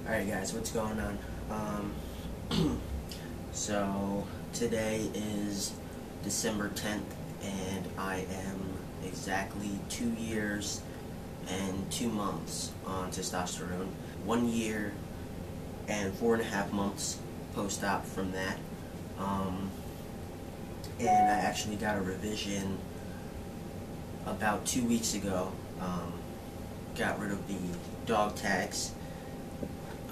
Alright guys, what's going on? So today is December 10th and I am exactly 2 years and 2 months on testosterone. 1 year and 4.5 months post-op from that. And I actually got a revision about 2 weeks ago. Got rid of the dog tags.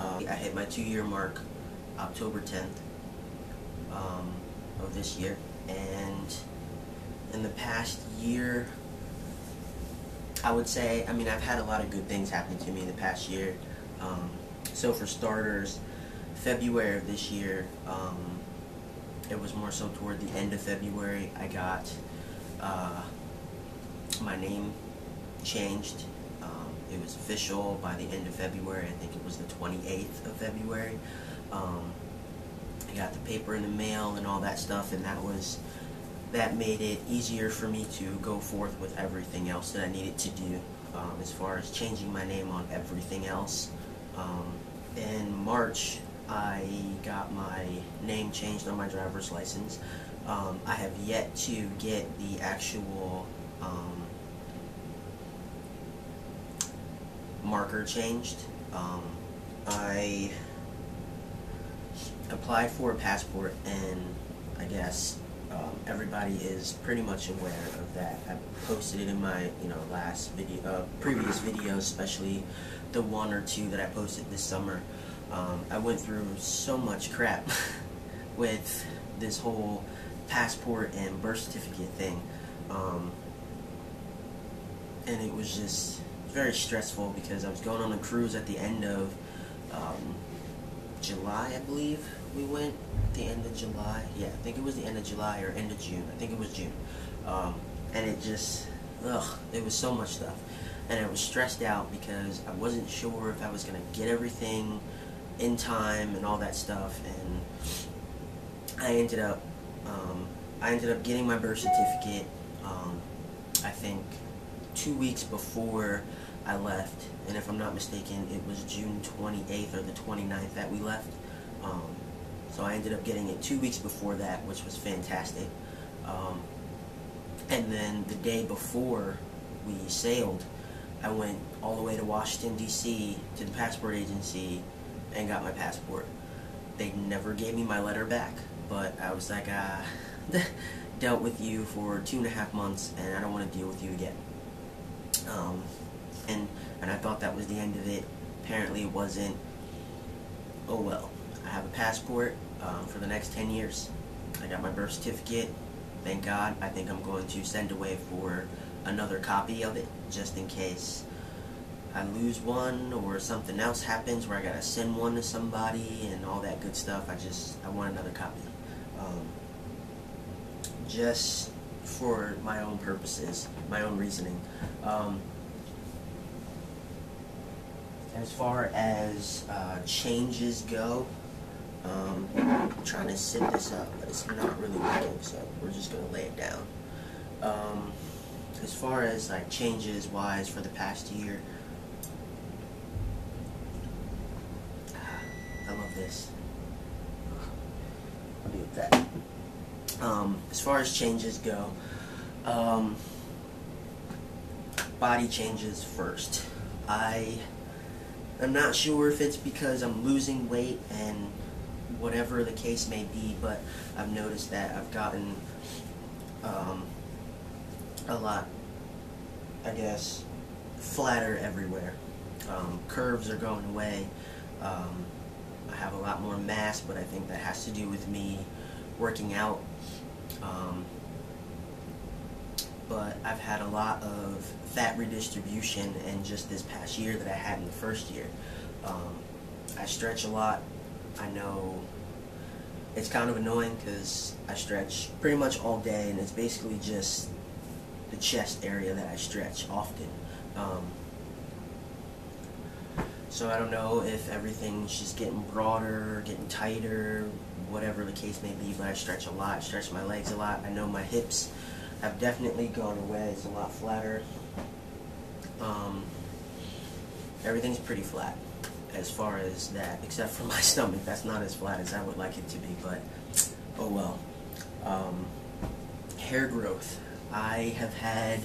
I hit my 2-year mark October 10th of this year, and in the past year, I would say, I've had a lot of good things happen to me in the past year. So for starters, February of this year, it was more so toward the end of February, I got my name changed. It was official by the end of February. I think it was the 28th of February. I got the paper in the mail and all that stuff, and that made it easier for me to go forth with everything else that I needed to do, as far as changing my name on everything else. In March, I got my name changed on my driver's license. I have yet to get the actual marker changed. I applied for a passport, and I guess everybody is pretty much aware of that. I posted it in my last video, previous videos, especially the 1 or 2 that I posted this summer. I went through so much crap with this whole passport and birth certificate thing, and it was just very stressful because I was going on a cruise at the end of July, I believe we went. At the end of July, yeah, I think it was the end of July or end of June. I think it was June, and it just, it was so much stuff, and I was stressed out because I wasn't sure if I was gonna get everything in time and all that stuff, and I ended up getting my birth certificate. I think 2 weeks before I left, and if I'm not mistaken, it was June 28th or the 29th that we left. So I ended up getting it 2 weeks before that, which was fantastic. And then the day before we sailed, I went all the way to Washington, D.C. to the passport agency and got my passport. They never gave me my letter back, but I was like, dealt with you for 2.5 months, and I don't want to deal with you again. And I thought that was the end of it. Apparently it wasn't. Oh well. I have a passport for the next 10 years. I got my birth certificate. Thank God. I think I'm going to send away for another copy of it, just in case I lose one or something else happens where I gotta send one to somebody and all that good stuff. I want another copy. Just for my own purposes, my own reasoning. As far as changes go, I'm trying to sit this up, but it's not really working, so we're just going to lay it down. As far as like changes wise for the past year, I love this. I'll do with that. As far as changes go, body changes first. I'm not sure if it's because I'm losing weight and whatever the case may be, but I've noticed that I've gotten a lot, I guess, flatter everywhere. Curves are going away. I have a lot more mass, but I think that has to do with me working out. But I've had a lot of fat redistribution in just this past year that I had in the first year. I stretch a lot. I know it's kind of annoying because I stretch pretty much all day, and it's basically just the chest area that I stretch often. So I don't know if everything's just getting broader, getting tighter, whatever the case may be, but I stretch a lot. I stretch my legs a lot. I know my hips have definitely gone away. It's a lot flatter. Everything's pretty flat. as far as that, except for my stomach. That's not as flat as I would like it to be, but oh well. Hair growth. I have had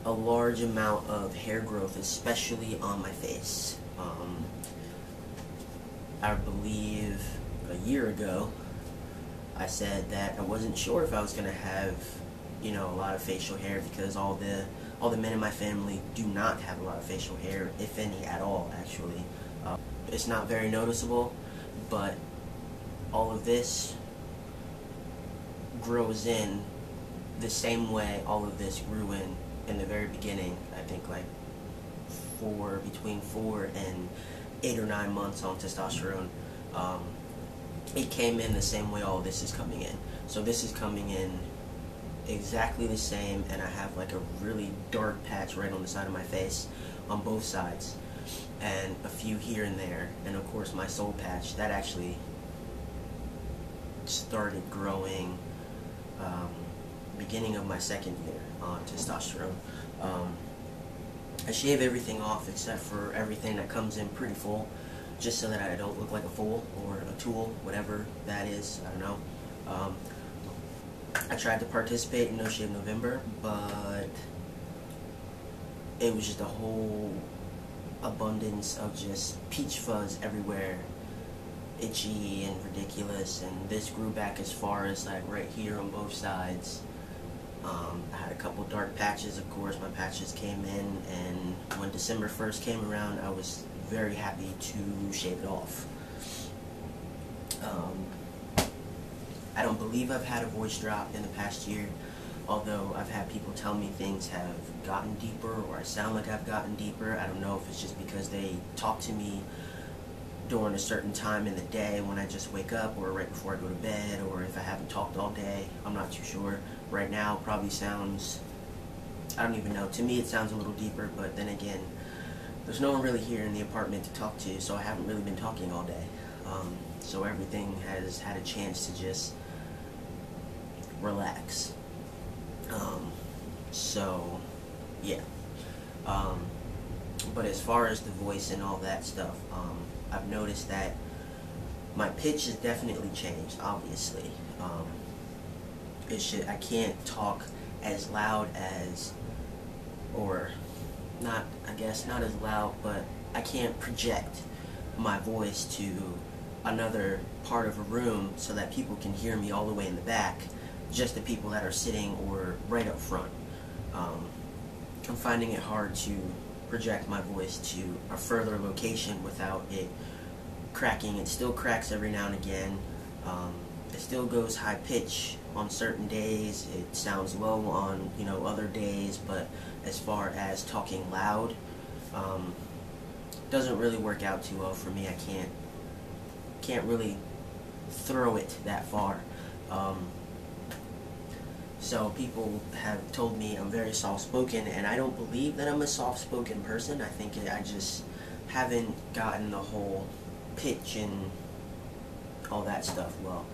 a large amount of hair growth, especially on my face. I believe a year ago I said that I wasn't sure if I was going to have, you know, a lot of facial hair, because all the men in my family do not have a lot of facial hair, if any at all, actually. It's not very noticeable, but all of this grows in the same way all of this grew in the very beginning. I think like between 4 and 8 or 9 months on testosterone. It came in the same way all this is coming in. So this is coming in exactly the same, and I have like a really dark patch right on the side of my face on both sides, and a few here and there, and of course my soul patch that actually started growing beginning of my second year on testosterone. I shave everything off except for everything that comes in pretty full, just so that I don't look like a fool or a tool, whatever that is. I don't know. I tried to participate in No Shave November, but it was just a whole abundance of just peach fuzz everywhere, itchy and ridiculous, and this grew back as far as like right here on both sides. I had a couple dark patches, of course. My patches came in, and when December 1st came around, I was very happy to shave it off. I don't believe I've had a voice drop in the past year, although I've had people tell me things have gotten deeper, or I sound like I've gotten deeper. I don't know if it's just because they talk to me during a certain time in the day when I just wake up, or right before I go to bed, or if I haven't talked all day. I'm not too sure. Right now probably sounds, I don't even know. To me it sounds a little deeper, but then again, there's no one really here in the apartment to talk to, so I haven't really been talking all day. So everything has had a chance to just relax. So yeah. But as far as the voice and all that stuff, I've noticed that my pitch has definitely changed, obviously. I can't talk as loud as, or not, I guess not as loud, but I can't project my voice to another part of a room so that people can hear me all the way in the back, just the people that are sitting or right up front. I'm finding it hard to project my voice to a further location without it cracking. It still cracks every now and again. It still goes high pitch on certain days. It sounds low on, you know, other days, but as far as talking loud, doesn't really work out too well for me. I can't really throw it that far. So people have told me I'm very soft-spoken, and I don't believe that I'm a soft-spoken person. I think I just haven't gotten the whole pitch and all that stuff well.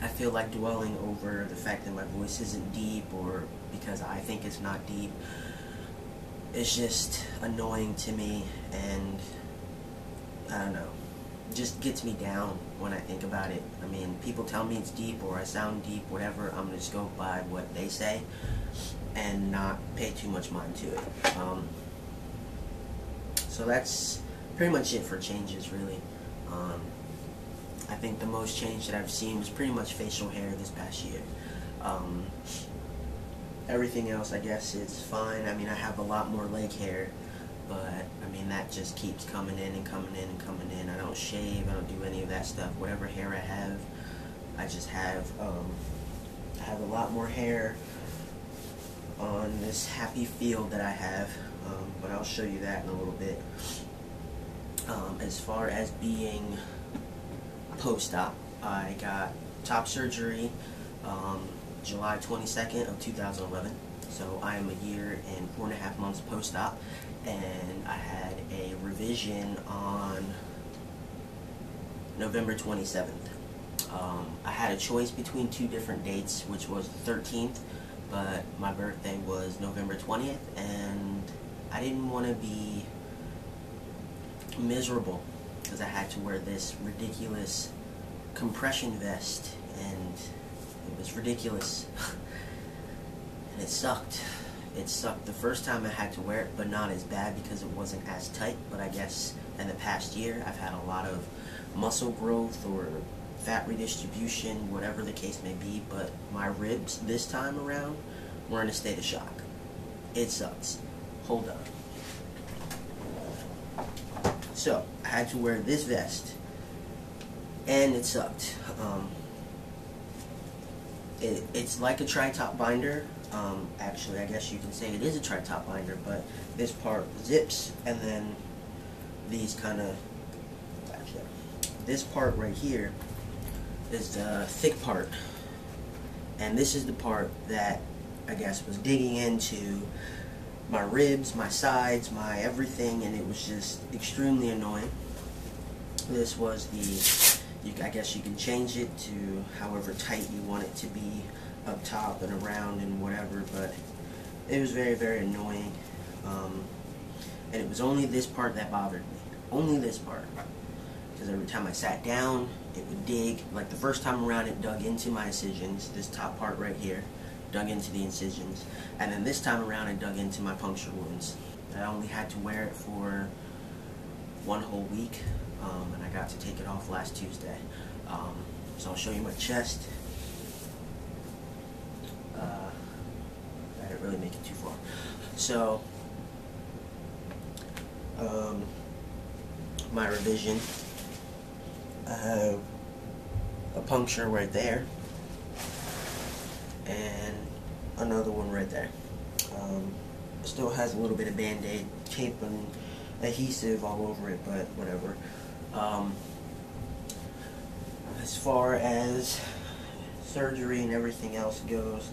I feel like dwelling over the fact that my voice isn't deep, or because I think it's not deep, it's just annoying to me, and I don't know, just gets me down when I think about it. I mean, people tell me it's deep or I sound deep, whatever. I'm gonna just go by what they say and not pay too much mind to it. So that's pretty much it for changes, really. I think the most change that I've seen was pretty much facial hair this past year. Everything else, I guess, is fine. I mean, I have a lot more leg hair, but I mean, that just keeps coming in and coming in and coming in. I don't shave, I don't do any of that stuff. Whatever hair I have, I just have. I have a lot more hair on this happy field that I have, but I'll show you that in a little bit. As far as being post-op, I got top surgery July 22nd of 2011. So I am a year and 4.5 months post-op, and I had a revision on November 27th. I had a choice between 2 different dates, which was the 13th, but my birthday was November 20th, and I didn't want to be miserable because I had to wear this ridiculous compression vest, and it was ridiculous. And it sucked. It sucked the first time I had to wear it, but not as bad because it wasn't as tight. But I guess in the past year I've had a lot of muscle growth or fat redistribution, whatever the case may be, but my ribs this time around were in a state of shock. It sucks. Hold on. So, I had to wear this vest, and it sucked. It's like a tri-top binder. Actually, I guess you can say it is a tri-top binder, but this part zips, and then these kind of, this part right here is the thick part, and this is the part that I guess was digging into my ribs, my sides, my everything, and it was just extremely annoying. This was the, I guess you can change it to however tight you want it to be up top and around and whatever, but it was very, very annoying. And it was only this part that bothered me. Only this part. Because every time I sat down, it would dig. Like the first time around, it dug into my incisions. This top part right here dug into the incisions. And then this time around, it dug into my puncture wounds. I only had to wear it for 1 whole week, and I got to take it off last Tuesday. So I'll show you my chest. I didn't really make it too far. So, my revision, I have a puncture right there, and another one right there. Still has a little bit of band-aid tape and adhesive all over it, but whatever. As far as surgery and everything else goes,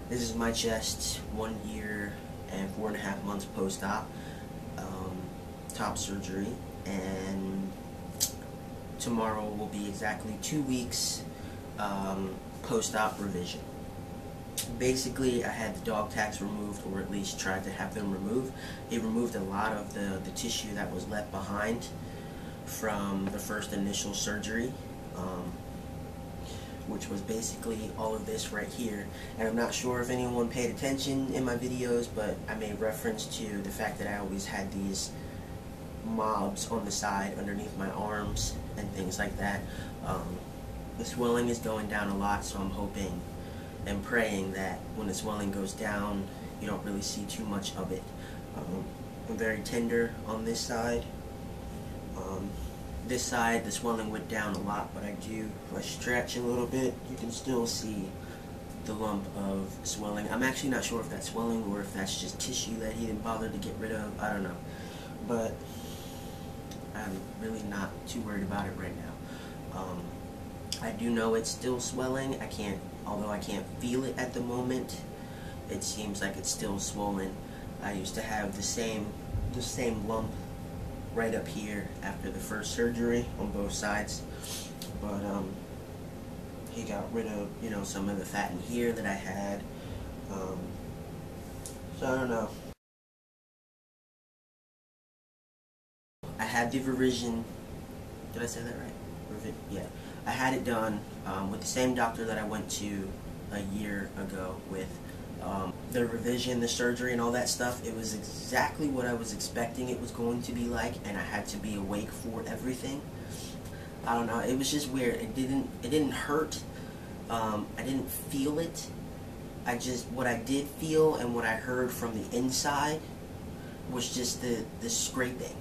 this is my chest 1 year and 4.5 months post-op, top surgery, and tomorrow will be exactly 2 weeks post-op revision. Basically, I had the dog tags removed, or at least tried to have them removed. It removed a lot of the tissue that was left behind from the first initial surgery, which was basically all of this right here. And I'm not sure if anyone paid attention in my videos, but I made reference to the fact that I always had these mobs on the side underneath my arms and things like that. The swelling is going down a lot, so I'm hoping and praying that when the swelling goes down, you don't really see too much of it. I'm very tender on this side. This side, the swelling went down a lot, but if I stretch a little bit, you can still see the lump of swelling. I'm actually not sure if that's swelling or if that's just tissue that he didn't bother to get rid of. I don't know. But I'm really not too worried about it right now. I do know it's still swelling. Although I can't feel it at the moment, it seems like it's still swollen. I used to have the same lump right up here after the first surgery on both sides, but he got rid of, you know, some of the fat in here that I had. So I don't know. I had the revision. Did I say that right? Yeah. I had it done with the same doctor that I went to a year ago with. The revision, the surgery, and all that stuff, it was exactly what I was expecting it was going to be like, and I had to be awake for everything. I don't know, it was just weird. It didn't hurt. I didn't feel it. What I did feel and what I heard from the inside was just the scraping.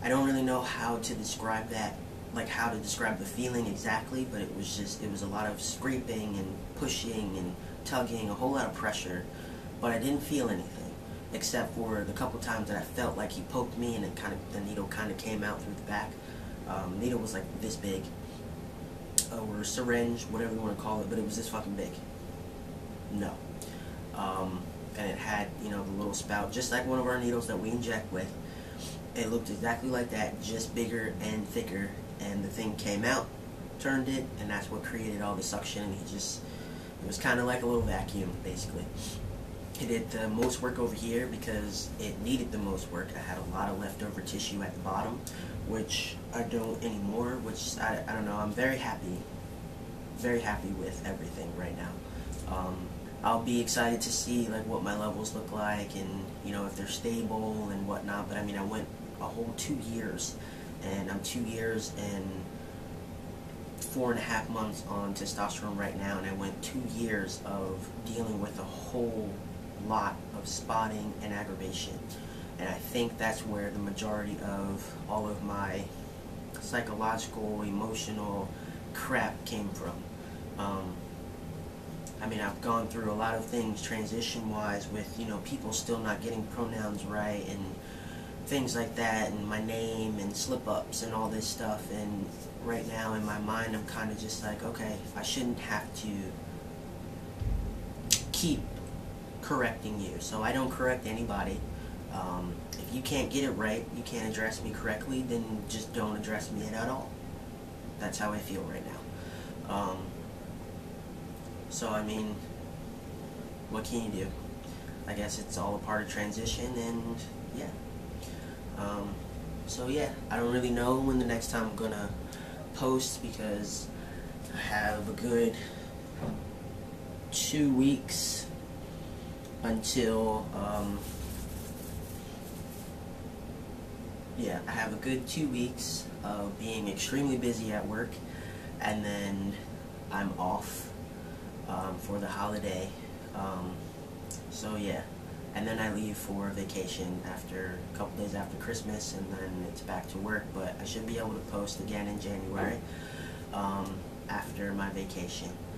I don't really know how to describe that, like how to describe the feeling exactly, but it was a lot of scraping and pushing and tugging, a whole lot of pressure, but I didn't feel anything, except for the couple times that I felt like he poked me and the needle kind of came out through the back. Needle was like this big, or a syringe, whatever you want to call it, but it was this fucking big. No. And it had, you know, the little spout, just like one of our needles that we inject with. It looked exactly like that, just bigger and thicker, and the thing came out, turned it, and that's what created all the suction, and it was kind of like a little vacuum, basically. It did the most work over here because it needed the most work. I had a lot of leftover tissue at the bottom, which I don't anymore, which I don't know. I'm very happy with everything right now. I'll be excited to see like what my levels look like, and if they're stable and whatnot. But I mean, I went a whole 2 years, and I'm 2 years and 4.5 months on testosterone right now, and I went 2 years of dealing with a whole lot of spotting and aggravation. And I think that's where the majority of all of my psychological, emotional crap came from. I mean, I've gone through a lot of things transition-wise with, people still not getting pronouns right and things like that, and my name and slip-ups and all this stuff. And right now in my mind, I'm kind of just like, okay, I shouldn't have to keep correcting you, so I don't correct anybody. If you can't get it right, you can't address me correctly, then just don't address me at all. That's how I feel right now. So I mean, what can you do? I guess it's all a part of transition, and yeah. So yeah, I don't really know when the next time I'm gonna post, because I have a good 2 weeks until I have a good 2 weeks of being extremely busy at work, and then I'm off for the holiday. So yeah, and then I leave for vacation after a couple days after Christmas, and then it's back to work. But I should be able to post again in January after my vacation.